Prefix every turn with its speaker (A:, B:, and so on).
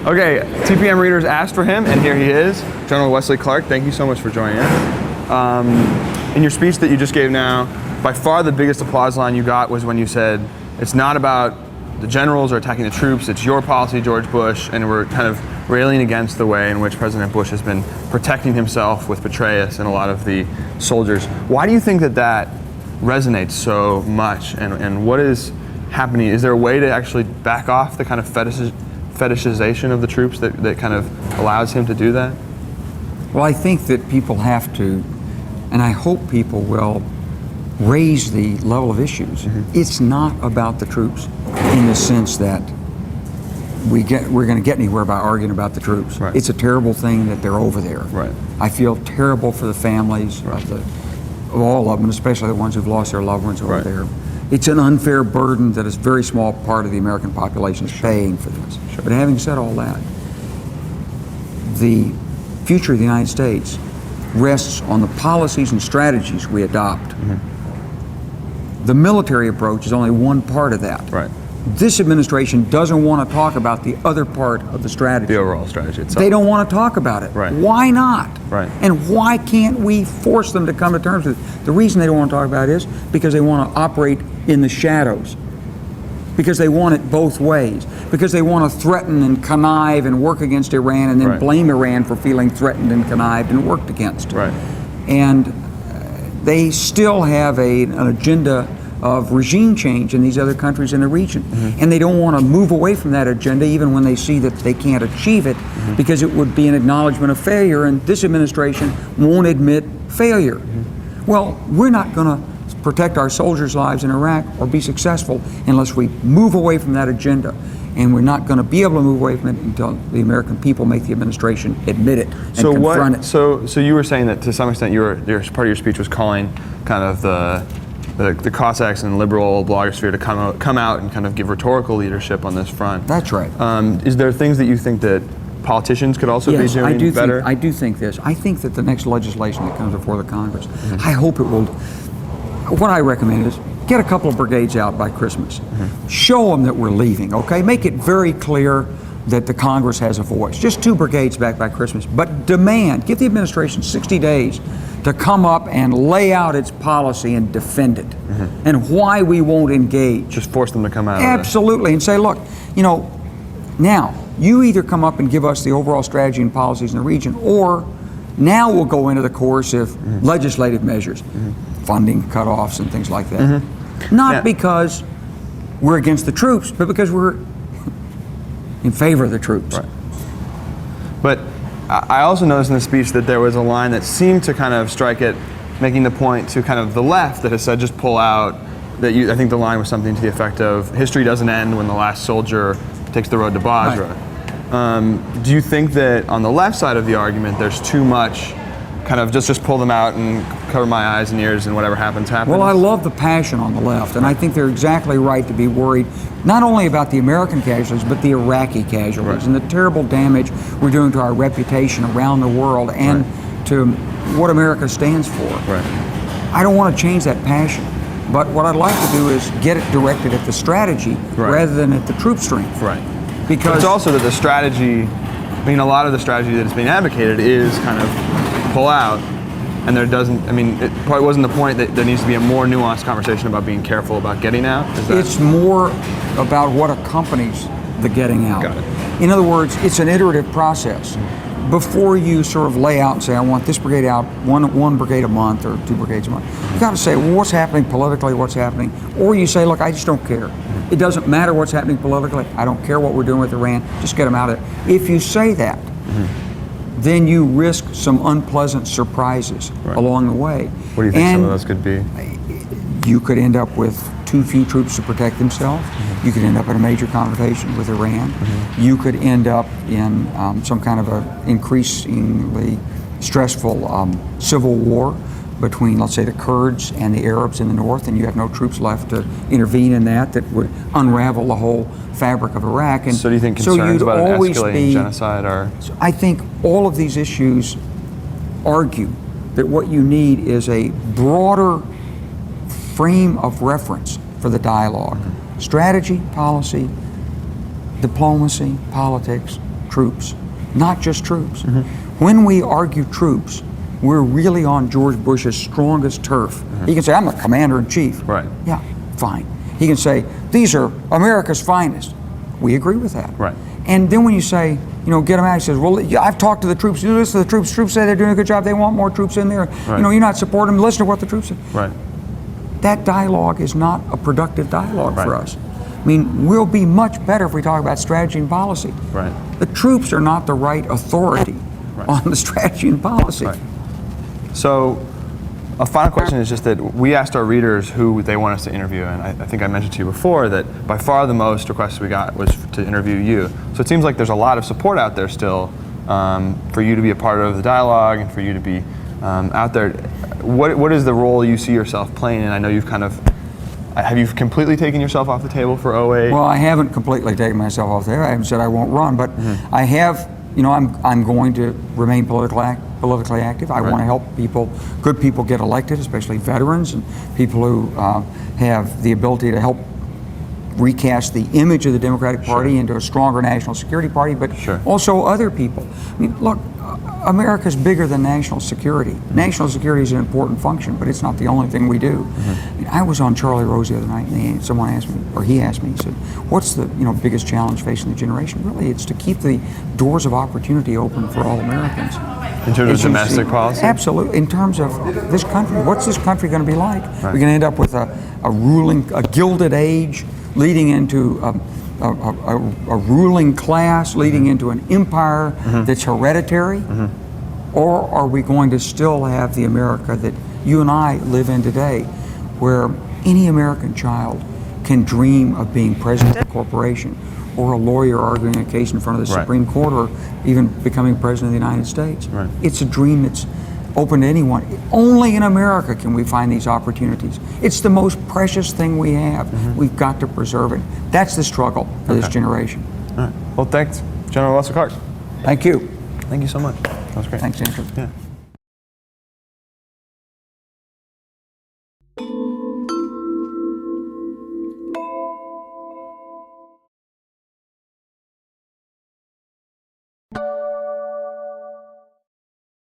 A: Okay, TPM readers asked for him, and here he is. General Wesley Clark, thank you so much for joining us. In your speech that you just gave now, by far the biggest applause line you got was when you said, it's not about the generals or attacking the troops, it's your policy, George Bush, and we're kind of railing against the way in which President Bush has been protecting himself with Petraeus and a lot of the soldiers. Why do you think that that resonates so much, and what is happening? Is there a way to actually back off the kind of fetishization of the troops that kind of allows him to do that?
B: Well, I think that people have to, and I hope people will, raise the level of issues. It's not about the troops in the sense that we're going to get anywhere by arguing about the troops.
A: Right.
B: It's a terrible thing that they're over there.
A: Right.
B: I feel terrible for the families of all of them, especially the ones who've lost their loved ones over there. It's an unfair burden that a very small part of the American population is paying for this. But having said all that, the future of the United States rests on the policies and strategies we adopt. The military approach is only one part of that.
A: Right.
B: This administration doesn't want to talk about the other part of the strategy.
A: The overall strategy itself.
B: They don't want to talk about it.
A: Right.
B: Why not?
A: Right.
B: And why can't we force them to come to terms with it? The reason they don't want to talk about it is because they want to operate in the shadows. Because they want it both ways. Because they want to threaten and connive and work against Iran and then blame Iran for feeling threatened and connived and worked against.
A: Right.
B: And they still have an agenda of regime change in these other countries in the region. And they don't want to move away from that agenda even when they see that they can't achieve it because it would be an acknowledgement of failure, and this administration won't admit failure. Well, we're not going to protect our soldiers' lives in Iraq or be successful unless we move away from that agenda. And we're not going to be able to move away from it until the American people make the administration admit it and confront it.
A: So you were saying that to some extent your part of your speech was calling kind of the Cossacks and liberal blogosphere to come out and kind of give rhetorical leadership on this front.
B: That's right.
A: Is there things that you think that politicians could also be doing better?
B: I do think this. I think that the next legislation that comes before the Congress, I hope it will. What I recommend is get a couple of brigades out by Christmas. Show them that we're leaving, okay? Make it very clear that the Congress has a voice. Just 2 brigades back by Christmas, but demand, give the administration 60 days to come up and lay out its policy and defend it, and why we won't engage.
A: Just force them to come out.
B: Absolutely, and say, look, you know, now you either come up and give us the overall strategy and policies in the region, or now we'll go into the coercive legislative measures, funding cutoffs and things like that. Not because we're against the troops, but because we're in favor of the troops.
A: Right. But I also noticed in the speech that there was a line that seemed to kind of strike it, making the point to kind of the left that has said just pull out. I think the line was something to the effect of history doesn't end when the last soldier takes the road to Basra. Right. Do you think that on the left side of the argument there's too much kind of just pull them out and cover my eyes and ears and whatever happens?
B: Well, I love the passion on the left, and I think they're exactly right to be worried not only about the American casualties, but the Iraqi casualties and the terrible damage we're doing to our reputation around the world and to what America stands for. I don't want to change that passion, but what I'd like to do is get it directed at the strategy rather than at the troop strength. Because
A: it's also that the strategy, I mean, a lot of the strategy that is being advocated is kind of pull out, and there doesn't, I mean, it probably wasn't the point that there needs to be a more nuanced conversation about being careful about getting out?
B: It's more about what accompanies the getting out.
A: Got it.
B: In other words, it's an iterative process. Before you sort of lay out and say, I want this brigade out, one brigade a month or 2 brigades a month, you got to say, well, what's happening politically, what's happening? Or you say, look, I just don't care. It doesn't matter what's happening politically. I don't care what we're doing with Iran. Just get them out of there. If you say that, then you risk some unpleasant surprises along the way.
A: What do you think some of those could be?
B: You could end up with too few troops to protect themselves. You could end up in a major confrontation with Iran. You could end up in some kind of a increasingly stressful civil war between, let's say, the Kurds and the Arabs in the north, and you have no troops left to intervene in that would unravel the whole fabric of Iraq. And
A: so do you think concerns about an escalating genocide are?
B: I think all of these issues argue that what you need is a broader frame of reference for the dialogue. Strategy, policy, diplomacy, politics, troops, not just troops. When we argue troops, we're really on George Bush's strongest turf. He can say, I'm the commander-in-chief.
A: Right.
B: Yeah, fine. He can say, these are America's finest. We agree with that.
A: Right.
B: And then when you say, you know, get them out, he says, well, I've talked to the troops. You listen to the troops. Troops say they're doing a good job. They want more troops in there.
A: Right.
B: You know, you're not supporting them. Listen to what the troops say.
A: Right.
B: That dialogue is not a productive dialogue
A: Right.
B: for us. I mean, we'll be much better if we talk about strategy and policy.
A: Right.
B: The troops are not the right authority on the strategy and policy.
A: Right. So, a final question is just that we asked our readers who they want us to interview, and I think I mentioned to you before that by far the most requests we got was to interview you. So it seems like there's a lot of support out there still for you to be a part of the dialogue and for you to be out there. What is the role you see yourself playing? And I know you've have you completely taken yourself off the table for 08?
B: Well, I haven't completely taken myself off there. I haven't said I won't run, but I have. You know, I'm going to remain politically active. I want to help good people get elected, especially veterans and people who have the ability to help recast the image of the Democratic Party into a stronger national security party, but also other people. I mean, look, America's bigger than national security. National security is an important function, but it's not the only thing we do. I mean, I was on Charlie Rose the other night, and someone asked me, or he asked me, he said, what's the biggest challenge facing the generation? Really, it's to keep the doors of opportunity open for all Americans.
A: In terms of domestic policy?
B: Absolutely. In terms of this country, what's this country going to be like? We're going to end up with a gilded age leading into a ruling class, leading into an empire that's hereditary? Or are we going to still have the America that you and I live in today, where any American child can dream of being president of a corporation, or a lawyer arguing a case in front of the Supreme Court, or even becoming president of the United States? It's a dream that's open to anyone. Only in America can we find these opportunities. It's the most precious thing we have. We've got to preserve it. That's the struggle for this generation.
A: All right. Well, thanks, General Wesley Clark.
B: Thank you.
A: Thank you so much. That was great.
B: Thanks, Andrew.
A: Yeah.